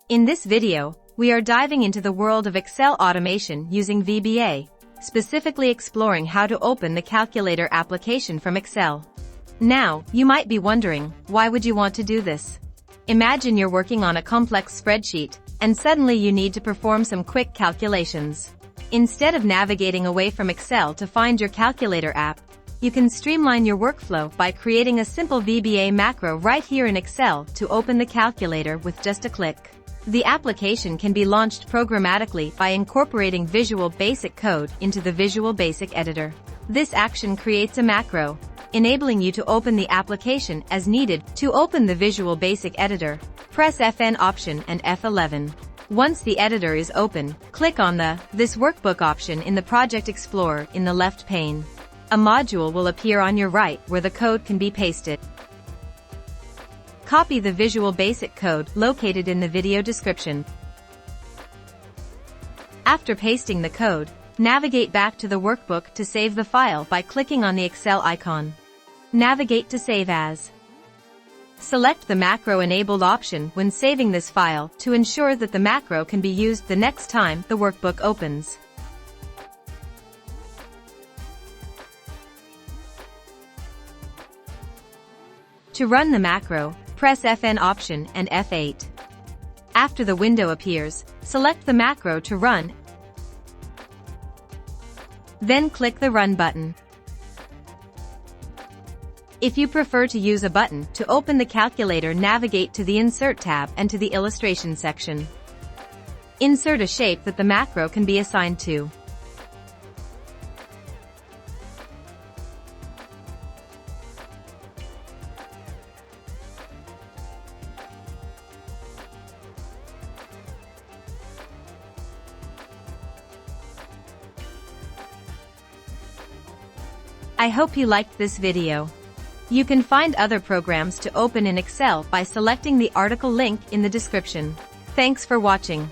In this video, we are diving into the world of Excel automation using VBA, specifically exploring how to open the calculator application from Excel. Now, you might be wondering, why would you want to do this? Imagine you're working on a complex spreadsheet, and suddenly you need to perform some quick calculations. Instead of navigating away from Excel to find your calculator app, you can streamline your workflow by creating a simple VBA macro right here in Excel to open the calculator with just a click. The application can be launched programmatically by incorporating Visual Basic code into the Visual Basic editor. This action creates a macro, enabling you to open the application as needed. To open the Visual Basic editor, press Fn option and F11. Once the editor is open, click on the This Workbook option in the Project Explorer in the left pane. A module will appear on your right where the code can be pasted. Copy the Visual Basic code located in the video description. After pasting the code, navigate back to the workbook to save the file by clicking on the Excel icon. Navigate to Save As. Select the Macro Enabled option when saving this file to ensure that the macro can be used the next time the workbook opens. To run the macro, press Fn option and F8. After the window appears, select the macro to run, then click the Run button. If you prefer to use a button to open the calculator, navigate to the Insert tab and to the Illustration section. Insert a shape that the macro can be assigned to. I hope you liked this video. You can find other programs to open in Excel by selecting the article link in the description. Thanks for watching.